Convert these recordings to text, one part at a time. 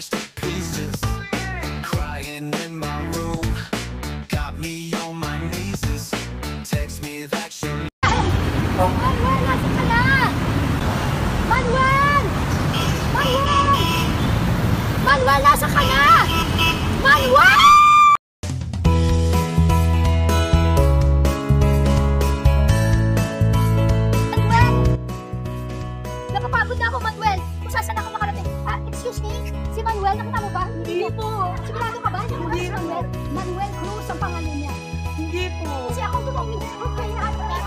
smashed to pieces. Crying in my room, got me on my knees. Text me that she. Manuel, nasa ka na? Manuel! Manuel! Manuel, nasa ka na? Manuel! Manuel! Napapagod na ako, Manuel. Kung saan ako makarating. Excuse me? Si Manuel, nakita mo ba? Hindi po. Sigurado ka ba? Hindi Si Manuel? Manuel Cruz ang pangalan niya. Hindi po. Kasi ako tumawin ko kayo na ano ka.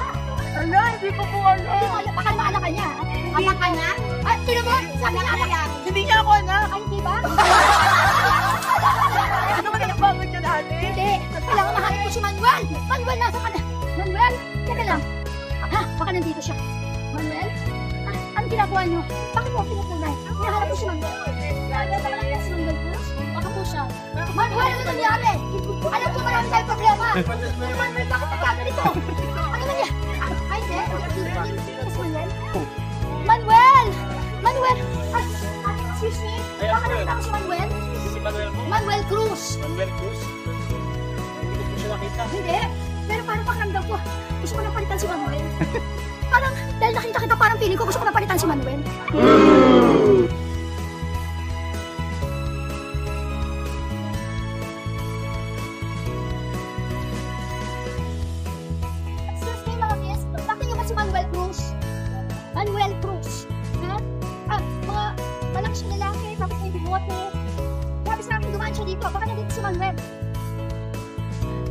Ala, hindi ko po alam. Hindi mo alam, baka maanak ka niya. Anak ka niya? Ay, tinan mo, sabi niya anak niya. Hindi niya ako anak. Ay, hindi ba? Ano ba nagpagod ka dati? Hindi. Kailangan mahanap ko si Manuel. Manuel, nasa ka na? Manuel, teka lang. Ha? Baka nandito siya. Manuel? Anong ginagawa niyo? Bakit mo pinupunay? Hinahanap ko si Manuel. Ano ba lang yan si Manuel Cruz? Baka po siya. Manuel, ano nangyari? Alam ko marami tayong problema. Manuel, bakit nagkaganito? Ano nangyari? Ay, hindi. Manuel? Manuel! Manuel! Excuse me? Baka nakita ko si Manuel? Si Manuel mo? Manuel Cruz! Manuel Cruz? Hindi ko siya nakita. Hindi. Pero parang pakiramdam ko, gusto ko na palitan si Manuel. Parang, dahil nakita kita, parang feeling ko gusto ko na palitan si Manuel. Excuse me, mga miss. Bakit niyo ba si Manuel Cruz? Manuel Cruz. Ha? Mga malaki siya lalaki, bakit may bigote? Labis namin dumaan siya dito, baka nandito si Manuel.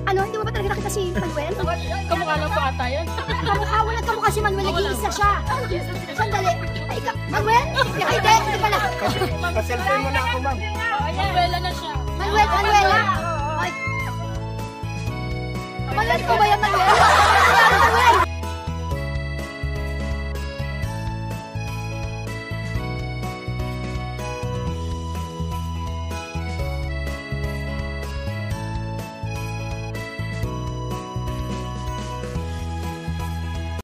Ano, hindi mo ba talaga nakita si Manuel? Kamukha lang po ata yan. Kamukha, walang kamukha si Manuel, nag-iisa siya. Sandali. Ay, Manuel? Hindi pala. Pa-cellphone mo na ako, ma'am. Manuela na siya. Manuel, Manuela? Ay. Manuel, ikaw ba yan,